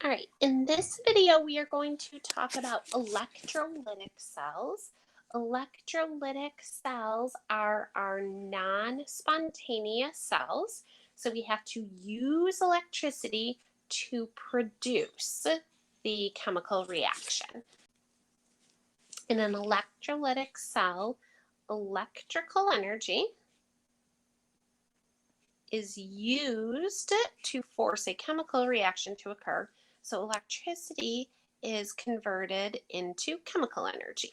All right, in this video, we are going to talk about electrolytic cells. Electrolytic cells are our non-spontaneous cells. So we have to use electricity to produce the chemical reaction. In an electrolytic cell, electrical energy is used to force a chemical reaction to occur. So electricity is converted into chemical energy.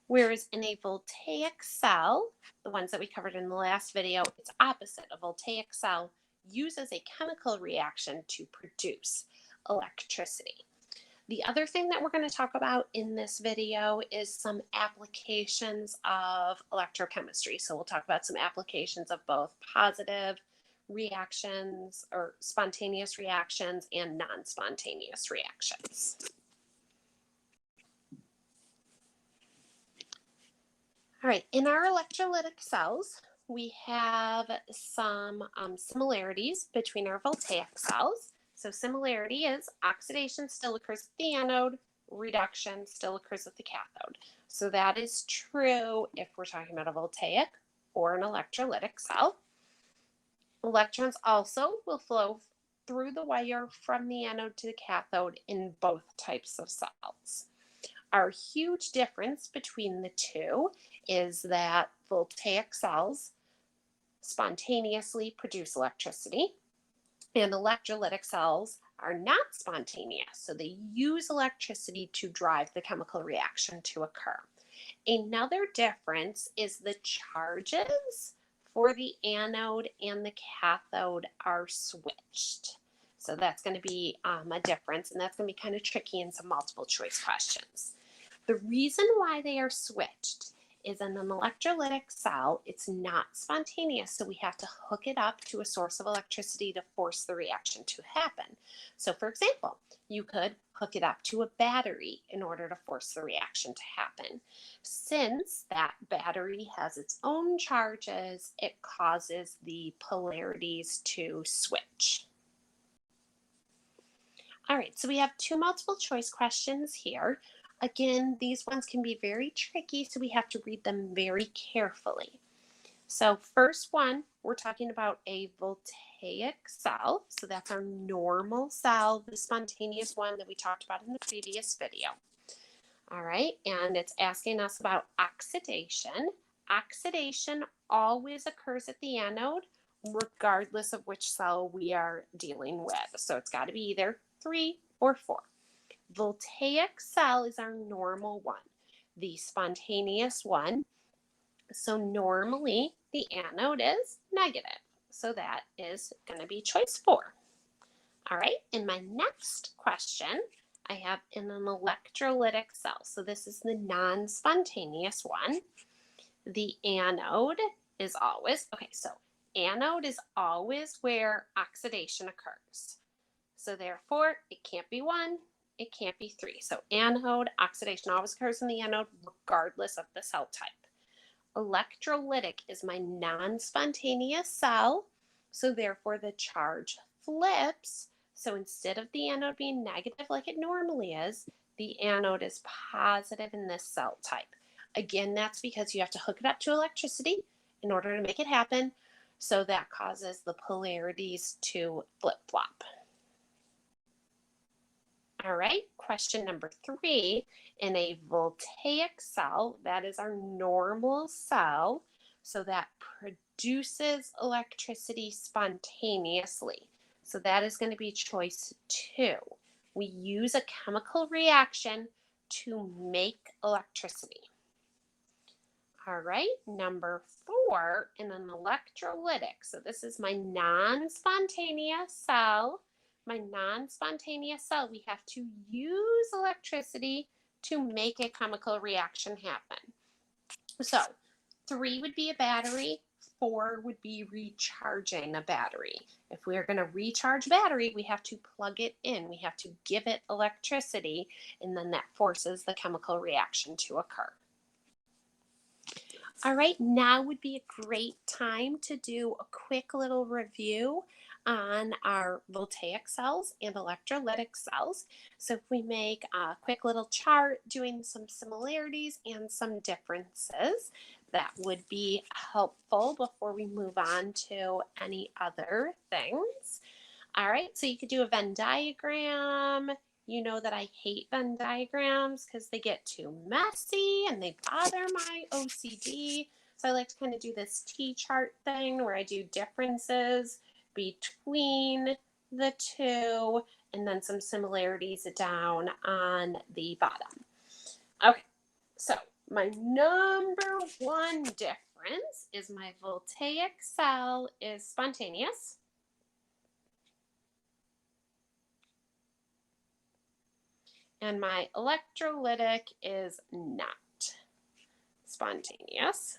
Whereas in a voltaic cell, the ones that we covered in the last video, it's opposite. A voltaic cell uses a chemical reaction to produce electricity. The other thing that we're going to talk about in this video is some applications of electrochemistry. So we'll talk about some applications of both positive reactions or spontaneous reactions and non-spontaneous reactions. All right, in our electrolytic cells, we have some similarities between our voltaic cells. So similarity is oxidation still occurs at the anode, reduction still occurs at the cathode. So that is true if we're talking about a voltaic or an electrolytic cell. Electrons also will flow through the wire from the anode to the cathode in both types of cells. Our huge difference between the two is that voltaic cells spontaneously produce electricity, and electrolytic cells are not spontaneous, so they use electricity to drive the chemical reaction to occur. Another difference is the charges for the anode and the cathode are switched. So that's going to be a difference, and that's going to be kind of tricky in some multiple choice questions. The reason why they are switched is in an electrolytic cell, it's not spontaneous, so we have to hook it up to a source of electricity to force the reaction to happen. So for example, you could hook it up to a battery in order to force the reaction to happen. Since that battery has its own charges, it causes the polarities to switch. All right, so we have two multiple choice questions here. Again, these ones can be very tricky, so we have to read them very carefully. So first one, we're talking about a voltaic cell. So that's our normal cell, the spontaneous one that we talked about in the previous video. All right, and it's asking us about oxidation. Oxidation always occurs at the anode, regardless of which cell we are dealing with. So it's got to be either 3 or 4. Voltaic cell is our normal one, the spontaneous one. So normally the anode is negative. So that is going to be choice 4. All right, in my next question, I have in an electrolytic cell. So this is the non-spontaneous one. The anode is always, anode is always where oxidation occurs. So therefore, it can't be 1. It can't be 3. So anode, oxidation always occurs in the anode regardless of the cell type. Electrolytic is my non-spontaneous cell, so therefore the charge flips. So instead of the anode being negative like it normally is, the anode is positive in this cell type. Again, that's because you have to hook it up to electricity in order to make it happen, so that causes the polarities to flip-flop. All right, question number 3, in a voltaic cell, that is our normal cell, so that produces electricity spontaneously. So that is going to be choice 2. We use a chemical reaction to make electricity. All right, number 4, in an electrolytic, so this is my non-spontaneous cell. My non-spontaneous cell, we have to use electricity to make a chemical reaction happen. So 3 would be a battery, 4 would be recharging a battery. If we are going to recharge a battery, we have to plug it in. We have to give it electricity, and then that forces the chemical reaction to occur. All right, now would be a great time to do a quick little review on our voltaic cells and electrolytic cells. So if we make a quick little chart doing some similarities and some differences, that would be helpful before we move on to any other things. All right, so you could do a Venn diagram. You know that I hate Venn diagrams because they get too messy and they bother my OCD. So I like to kind of do this T-chart thing where I do differences between the two and then some similarities down on the bottom. Okay, so my number one difference is my voltaic cell is spontaneous. And my electrolytic is not spontaneous.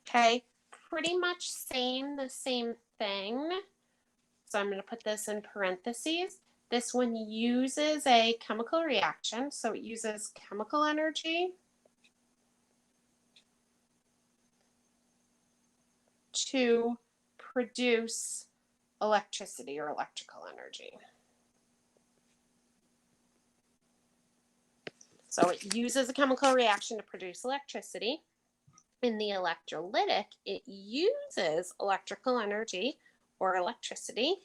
Okay, pretty much saying the same thing. So I'm going to put this in parentheses. This one uses a chemical reaction, so it uses chemical energy to produce electricity or electrical energy. So it uses a chemical reaction to produce electricity. In the electrolytic, it uses electrical energy or electricity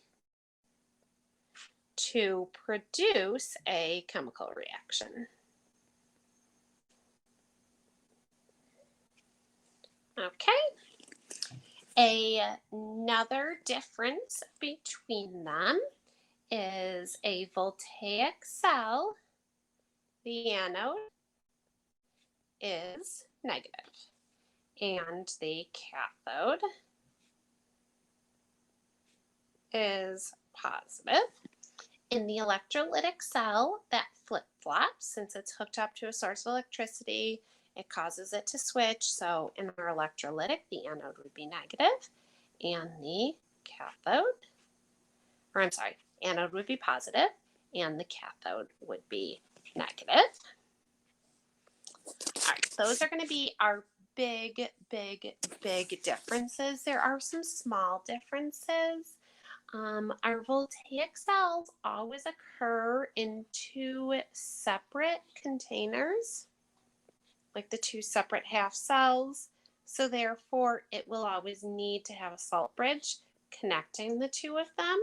to produce a chemical reaction. Okay. Another difference between them is a voltaic cell. The anode is negative and the cathode is positive. In the electrolytic cell, that flip-flops since it's hooked up to a source of electricity. It causes it to switch. So in our electrolytic, the anode would be negative and the anode would be positive and the cathode would be negative. All right, those are going to be our big differences. There are some small differences. Our voltaic cells always occur in two separate containers, like the two separate half cells. So therefore, it will always need to have a salt bridge connecting the two of them.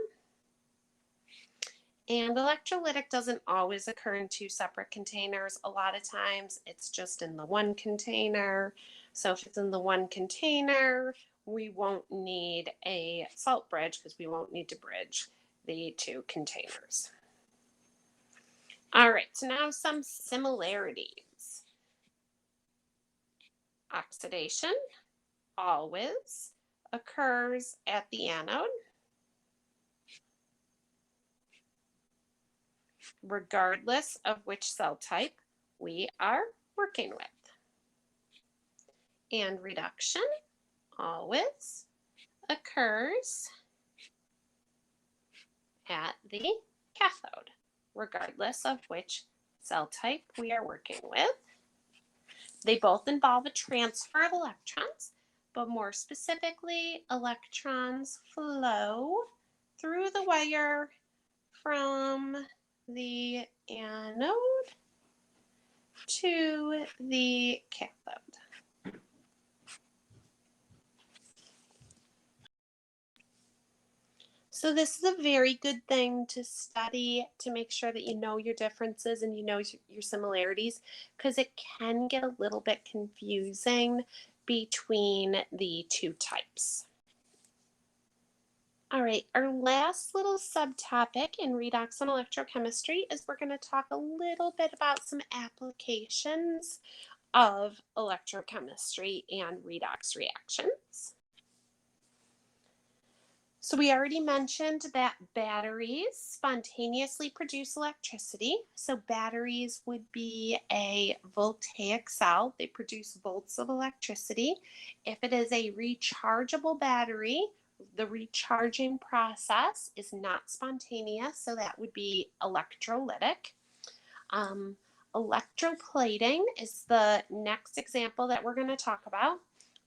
And electrolytic doesn't always occur in two separate containers. A lot of times it's just in the one container. So if it's in the one container, we won't need a salt bridge because we won't need to bridge the two containers. All right, so now some similarities. Oxidation always occurs at the anode, regardless of which cell type we are working with. And reduction always occurs at the cathode, regardless of which cell type we are working with. They both involve a transfer of electrons, but more specifically, electrons flow through the wire from the anode to the cathode. So this is a very good thing to study to make sure that you know your differences and you know your similarities, because it can get a little bit confusing between the two types. All right, our last little subtopic in redox and electrochemistry is we're going to talk a little bit about some applications of electrochemistry and redox reactions. So we already mentioned that batteries spontaneously produce electricity. So batteries would be a voltaic cell. They produce volts of electricity. If it is a rechargeable battery, the recharging process is not spontaneous, so that would be electrolytic. Electroplating is the next example that we're going to talk about.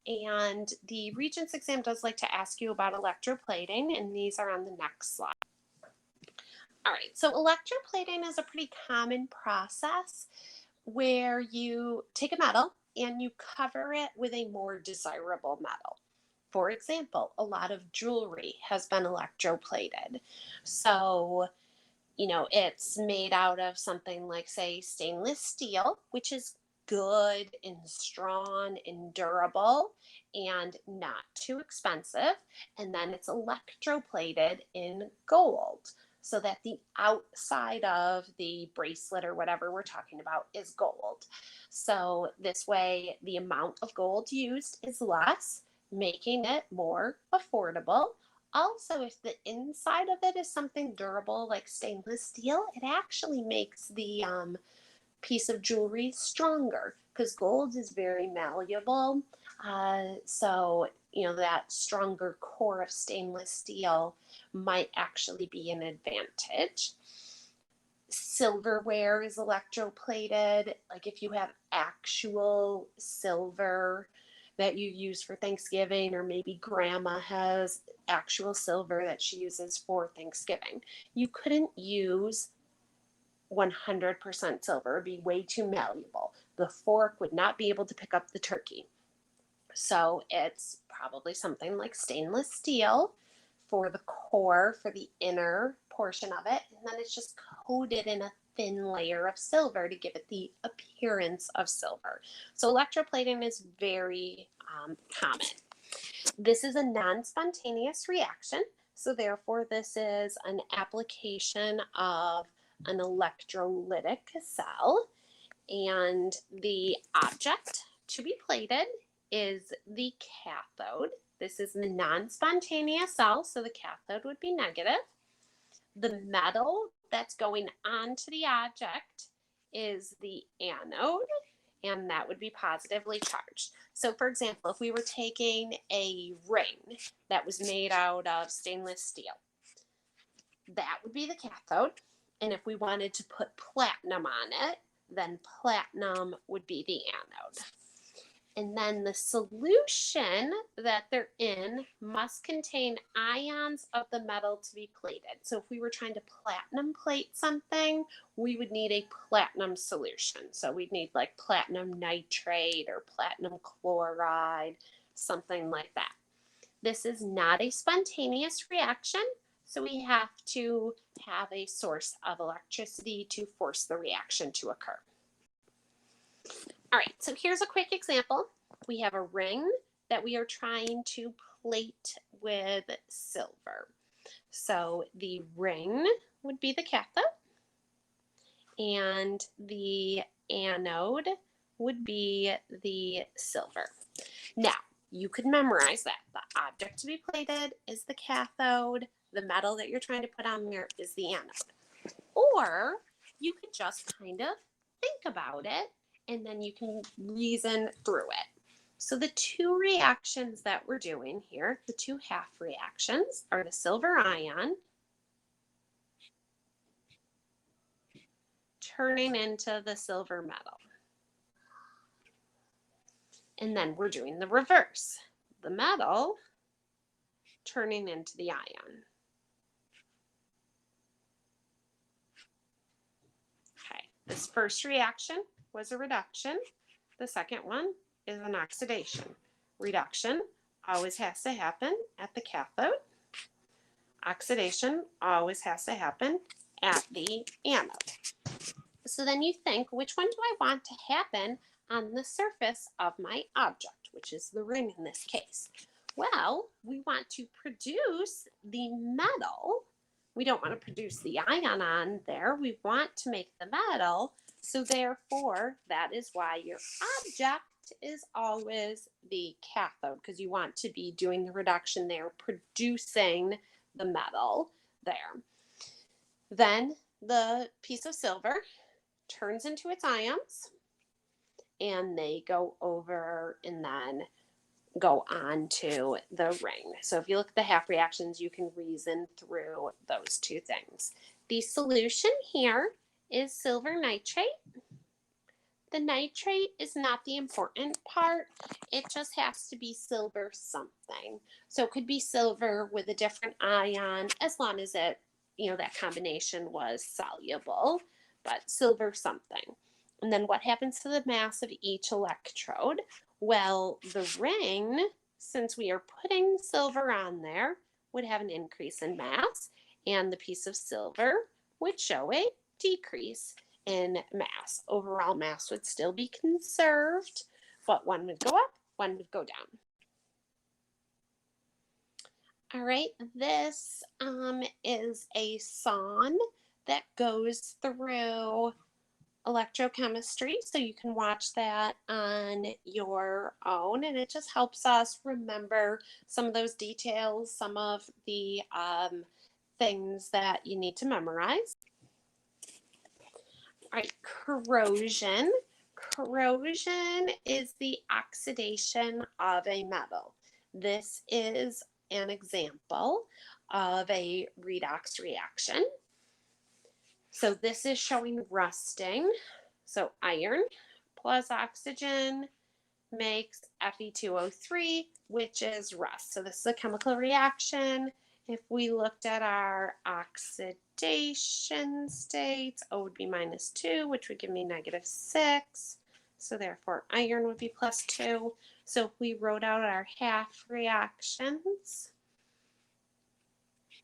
And the Regents exam does like to ask you about electroplating, and these are on the next slide. All right, so electroplating is a pretty common process where you take a metal and you cover it with a more desirable metal. For example, a lot of jewelry has been electroplated. So, it's made out of something like, say, stainless steel, which is good and strong and durable and not too expensive. And then it's electroplated in gold so that the outside of the bracelet or whatever we're talking about is gold. So this way, the amount of gold used is less, making it more affordable. Also, if the inside of it is something durable like stainless steel, it actually makes the piece of jewelry stronger because gold is very malleable. So, that stronger core of stainless steel might actually be an advantage. Silverware is electroplated. Like if you have actual silver that you use for Thanksgiving, or maybe grandma has actual silver that she uses for Thanksgiving, you couldn't use 100% silver. It would be way too malleable. The fork would not be able to pick up the turkey. So it's probably something like stainless steel for the core, for the inner portion of it, and then it's just coated in a thin layer of silver to give it the appearance of silver. So electroplating is very common. This is a non-spontaneous reaction, so therefore this is an application of an electrolytic cell, and the object to be plated is the cathode. This is the non-spontaneous cell, so the cathode would be negative. The metal that's going onto the object is the anode, and that would be positively charged. So for example, if we were taking a ring that was made out of stainless steel, that would be the cathode. And if we wanted to put platinum on it, then platinum would be the anode. And then the solution that they're in must contain ions of the metal to be plated. So if we were trying to platinum plate something, we would need a platinum solution. So we'd need like platinum nitrate or platinum chloride, something like that. This is not a spontaneous reaction, so we have to have a source of electricity to force the reaction to occur. All right, so here's a quick example. We have a ring that we are trying to plate with silver. So the ring would be the cathode, and the anode would be the silver. Now, you could memorize that. The object to be plated is the cathode. The metal that you're trying to put on there is the anode. Or you could just kind of think about it, and then you can reason through it. So the two reactions that we're doing here, the two half reactions, are the silver ion turning into the silver metal. And then we're doing the reverse, the metal turning into the ion. Okay, this first reaction was a reduction. The second one is an oxidation. Reduction always has to happen at the cathode. Oxidation always has to happen at the anode. So then you think, which one do I want to happen on the surface of my object, which is the ring in this case? Well, we want to produce the metal. We don't want to produce the ion on there. We want to make the metal. So therefore, that is why your object is always the cathode, because you want to be doing the reduction there, producing the metal there. Then the piece of silver turns into its ions, and they go over and then go on to the ring. So if you look at the half reactions, you can reason through those two things. The solution here is silver nitrate. The nitrate is not the important part. It just has to be silver something. So it could be silver with a different ion as long as it, that combination was soluble, but silver something. And then what happens to the mass of each electrode? Well, the ring, since we are putting silver on there, would have an increase in mass, and the piece of silver would show a decrease in mass. Overall mass would still be conserved, but one would go up, one would go down. All right, this is a song that goes through electrochemistry, so you can watch that on your own, and it just helps us remember some of those details, some of the things that you need to memorize. All right, corrosion. Corrosion is the oxidation of a metal. This is an example of a redox reaction. So this is showing rusting. So iron plus oxygen makes Fe2O3, which is rust. So this is a chemical reaction. If we looked at our oxidation states, O would be -2, which would give me -6. So therefore iron would be +2. So if we wrote out our half reactions,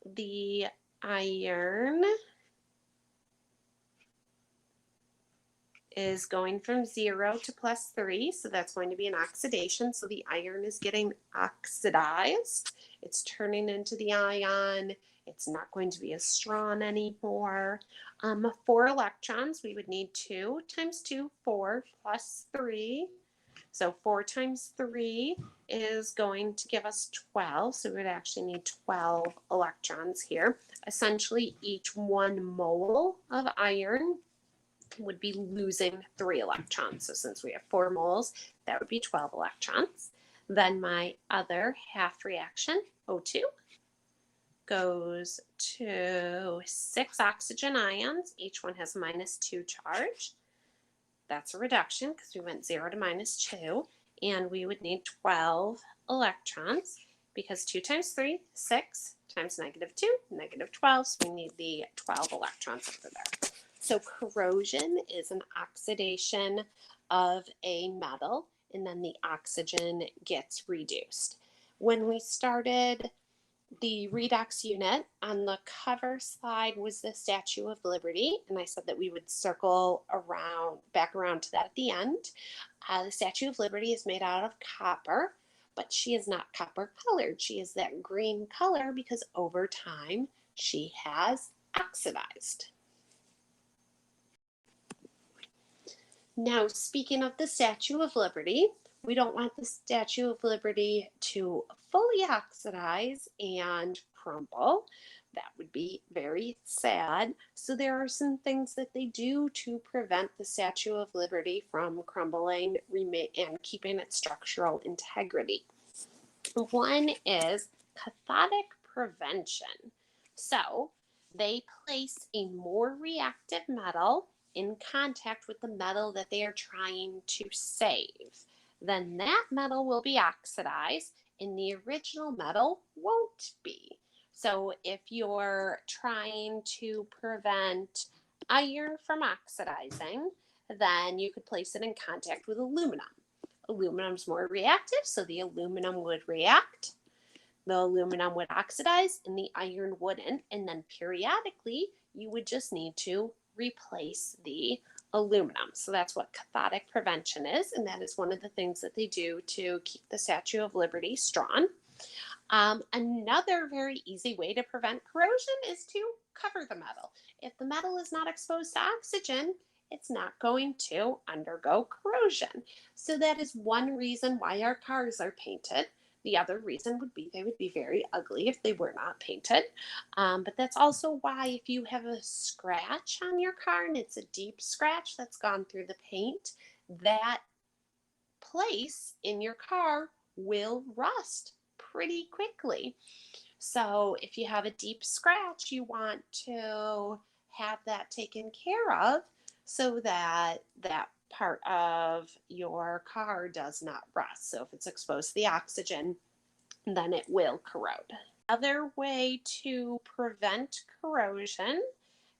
the iron is going from 0 to +3, so that's going to be an oxidation. So the iron is getting oxidized. It's turning into the ion. It's not going to be as strong anymore. 4 electrons, we would need 2 times 2, 4 plus 3. So 4 times 3 is going to give us 12. So we would actually need 12 electrons here. Essentially, each 1 mole of iron would be losing 3 electrons. So since we have 4 moles, that would be 12 electrons. Then my other half reaction, O2, goes to 6 oxygen ions. Each one has -2 charge. That's a reduction because we went 0 to -2. And we would need 12 electrons because 2 times 3, 6, times -2, -12. So we need the 12 electrons over there. So corrosion is an oxidation of a metal, and then the oxygen gets reduced. When we started the redox unit, on the cover slide was the Statue of Liberty, and I said that we would circle back around to that at the end. The Statue of Liberty is made out of copper, but she is not copper colored. She is that green color because over time she has oxidized. Now, speaking of the Statue of Liberty, we don't want the Statue of Liberty to fully oxidize and crumble. That would be very sad. So there are some things that they do to prevent the Statue of Liberty from crumbling and keeping its structural integrity. One is cathodic prevention. So they place a more reactive metal in contact with the metal that they are trying to save. Then that metal will be oxidized and the original metal won't be. So if you're trying to prevent iron from oxidizing, then you could place it in contact with aluminum. Aluminum is more reactive, so the aluminum would react. The aluminum would oxidize and the iron wouldn't. And then periodically, you would just need to replace the aluminum. So that's what cathodic prevention is. And that is one of the things that they do to keep the Statue of Liberty strong. Another very easy way to prevent corrosion is to cover the metal. If the metal is not exposed to oxygen, it's not going to undergo corrosion. So that is one reason why our cars are painted. The other reason would be they would be very ugly if they were not painted. But that's also why if you have a scratch on your car and it's a deep scratch that's gone through the paint, that place in your car will rust pretty quickly. So if you have a deep scratch, you want to have that taken care of so that that part of your car does not rust. So if it's exposed to the oxygen, then it will corrode. Other way to prevent corrosion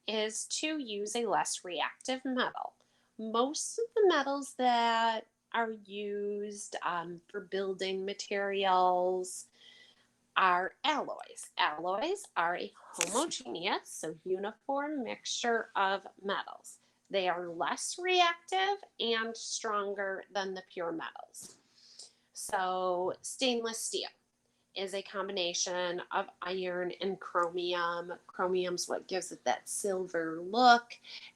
is to use a less reactive metal. Most of the metals that are used for building materials are alloys. Alloys are a homogeneous, so uniform mixture of metals. They are less reactive and stronger than the pure metals. So stainless steel is a combination of iron and chromium. Chromium's what gives it that silver look,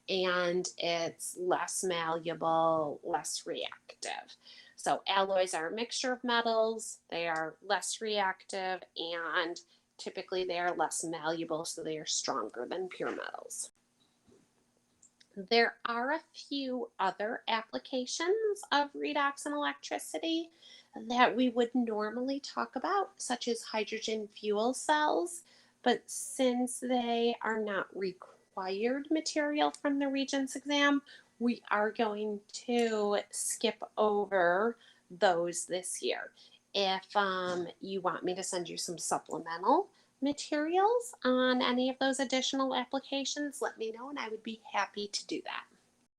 and it's less malleable, less reactive. So alloys are a mixture of metals. They are less reactive, and typically they are less malleable, so they are stronger than pure metals. There are a few other applications of redox and electricity that we would normally talk about, such as hydrogen fuel cells, but since they are not required material from the Regents exam, we are going to skip over those this year. If you want me to send you some supplemental materials on any of those additional applications, let me know and I would be happy to do that.